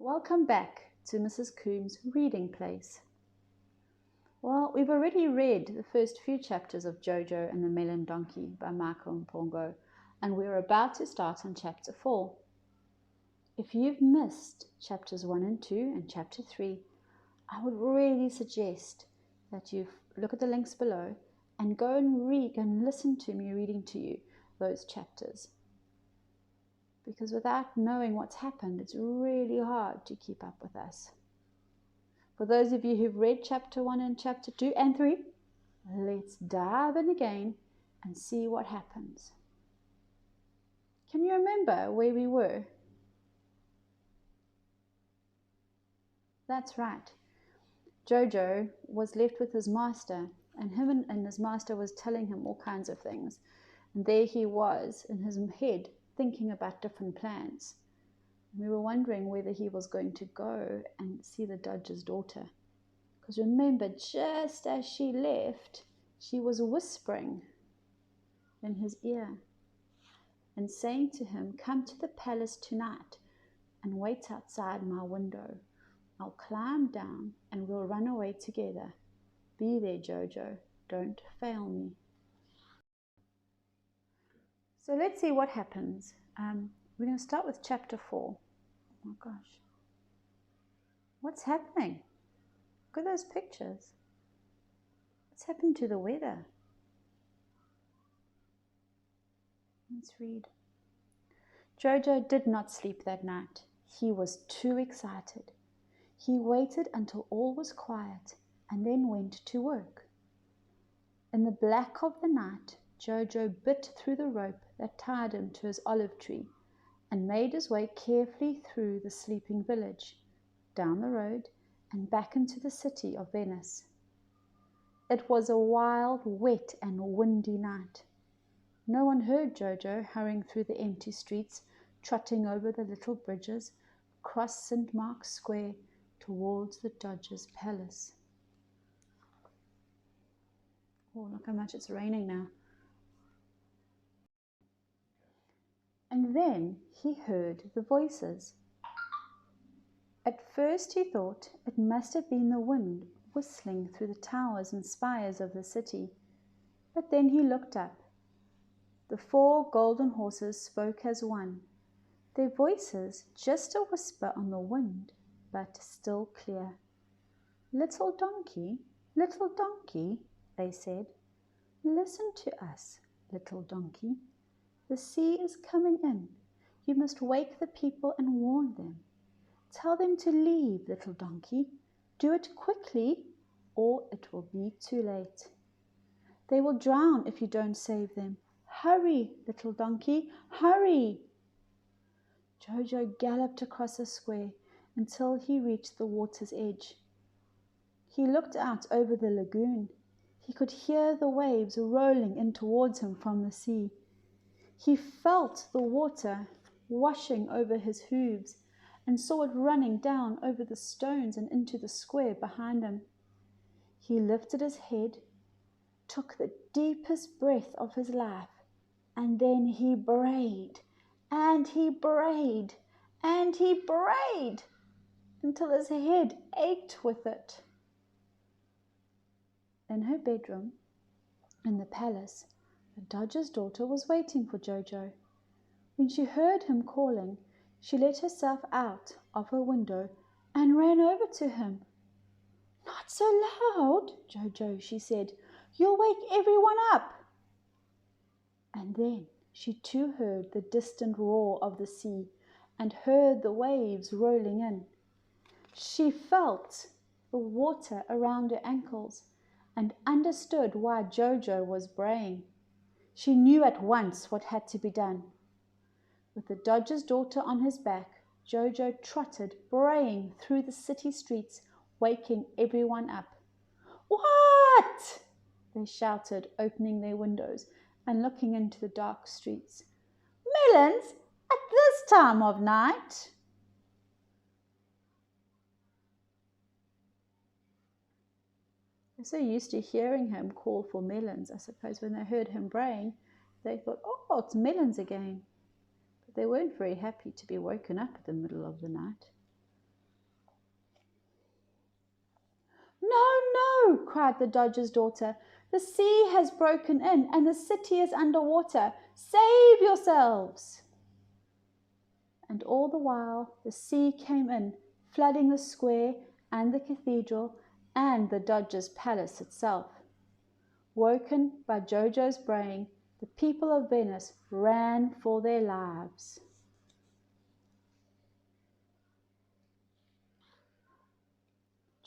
Welcome back to Mrs. Coombs' reading place. Well, we've already read the first few chapters of Jojo and the Melon Donkey by Morpurgo, and we're about to start on chapter 4. If you've missed chapters 1 and 2 and chapter 3, I would really suggest that you look at the links below and go and read and listen to me reading to you those chapters. Because without knowing what's happened, it's really hard to keep up with us. For those of you who've read chapter 1 and chapter 2 and 3, let's dive in again and see what happens. Can you remember where we were? That's right. Jojo was left with his master, and his master was telling him all kinds of things. And there he was in his head thinking about different plans. And we were wondering whether he was going to go and see the Dodger's daughter. Because remember, just as she left, she was whispering in his ear and saying to him, "Come to the palace tonight and wait outside my window. I'll climb down and we'll run away together. Be there, Jojo. Don't fail me." So let's see what happens. We're going to start with chapter 4. Oh my gosh. What's happening? Look at those pictures. What's happened to the weather? Let's read. Jojo did not sleep that night. He was too excited. He waited until all was quiet and then went to work. In the black of the night, Jojo bit through the rope that tied him to his olive tree and made his way carefully through the sleeping village, down the road, and back into the city of Venice. It was a wild, wet, and windy night. No one heard Jojo hurrying through the empty streets, trotting over the little bridges, across St. Mark's Square, towards the Dodger's palace. Oh, look how much it's raining now. And then he heard the voices. At first he thought it must have been the wind whistling through the towers and spires of the city. But then he looked up. The 4 golden horses spoke as one, their voices just a whisper on the wind, but still clear. Little donkey, they said. Listen to us, little donkey. The sea is coming in. You must wake the people and warn them. Tell them to leave, little donkey. Do it quickly, or it will be too late. They will drown if you don't save them. Hurry, little donkey, hurry. Jojo galloped across the square until he reached the water's edge. He looked out over the lagoon. He could hear the waves rolling in towards him from the sea. He felt the water washing over his hooves and saw it running down over the stones and into the square behind him. He lifted his head, took the deepest breath of his life, and then he brayed, and he brayed, and he brayed until his head ached with it. In her bedroom, in the palace, the Dodger's daughter was waiting for Jojo. When she heard him calling, she let herself out of her window and ran over to him. "Not so loud, Jojo," she said. "You'll wake everyone up." And then she too heard the distant roar of the sea and heard the waves rolling in. She felt the water around her ankles and understood why Jojo was braying. She knew at once what had to be done. With the Dodger's daughter on his back, Jojo trotted, braying through the city streets, waking everyone up. "What?" they shouted, opening their windows and looking into the dark streets. "Melons at this time of night?" They're so used to hearing him call for melons. I suppose when they heard him braying, they thought, "Oh, it's melons again." But they weren't very happy to be woken up in the middle of the night. No, no, cried the Dodger's daughter. The sea has broken in and the city is under water. Save yourselves! And all the while the sea came in, flooding the square and the cathedral and the Dodger's palace itself. Woken by Jojo's braying, the people of Venice ran for their lives.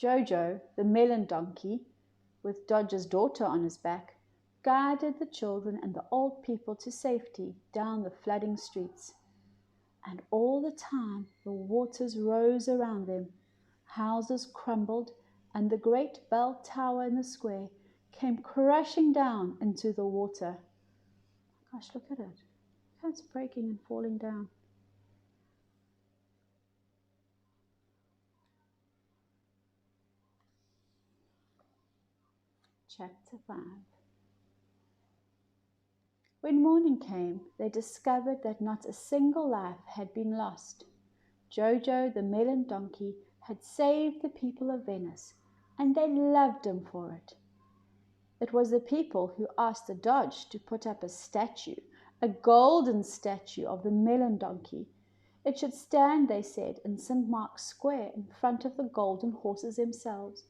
Jojo, the melon donkey, with Dodger's daughter on his back, guided the children and the old people to safety down the flooding streets. And all the time the waters rose around them, houses crumbled, and the great bell tower in the square came crashing down into the water. Gosh, look at it. It's breaking and falling down. Chapter 5. When morning came, they discovered that not a single life had been lost. Jojo, the melon donkey, had saved the people of Venice, and they loved him for it. It was the people who asked the Doge to put up a statue, a golden statue of the melon donkey. It should stand, they said, in St. Mark's Square in front of the golden horses themselves,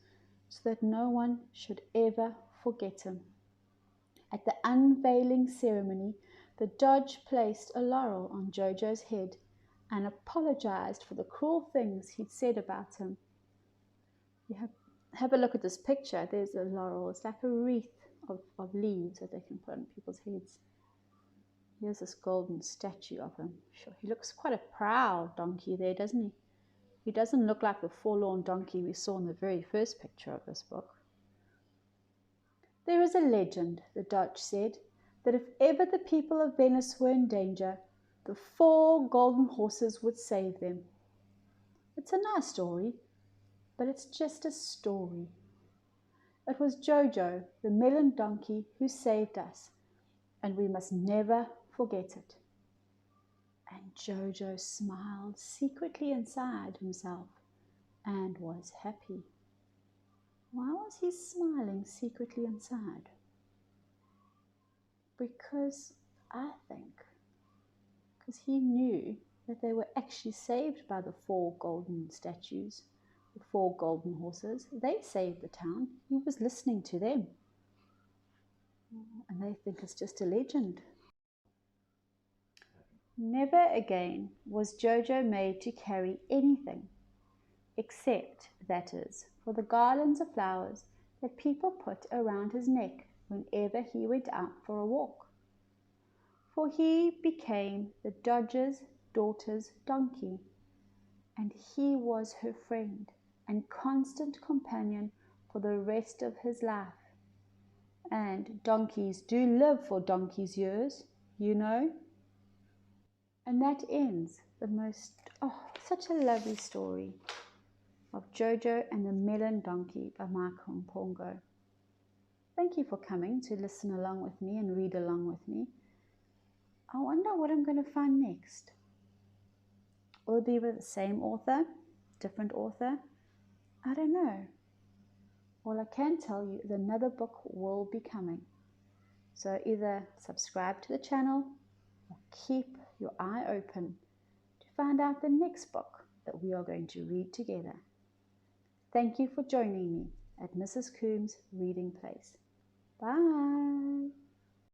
so that no one should ever forget him. At the unveiling ceremony, the Doge placed a laurel on Jojo's head and apologized for the cruel things he'd said about him. You have a look at this picture. There's a laurel. It's like a wreath of leaves that they can put on people's heads. Here's this golden statue of him. Sure, he looks quite a proud donkey there, doesn't he? He doesn't look like the forlorn donkey we saw in the very first picture of this book. There is a legend, the Doge said, that if ever the people of Venice were in danger, the 4 golden horses would save them. It's a nice story, but it's just a story. It was Jojo, the melon donkey, who saved us, and we must never forget it. And Jojo smiled secretly inside himself and was happy. Why was he smiling secretly inside? Because he knew that they were actually saved by the 4 golden statues, the 4 golden horses. They saved the town. He was listening to them. And they think it's just a legend. Never again was Jojo made to carry anything, except, that is, for the garlands of flowers that people put around his neck whenever he went out for a walk. For he became the Doge's daughter's donkey, and he was her friend and constant companion for the rest of his life. And donkeys do live for donkey's years, you know. And that ends such a lovely story of Jojo and the Melon Donkey by Morpurgo. Thank you for coming to listen along with me and read along with me. I wonder what I'm going to find next. Will it be with the same author, different author? I don't know. All I can tell you is another book will be coming. So either subscribe to the channel or keep your eye open to find out the next book that we are going to read together. Thank you for joining me at Mrs. Coombs' Reading Place. Bye.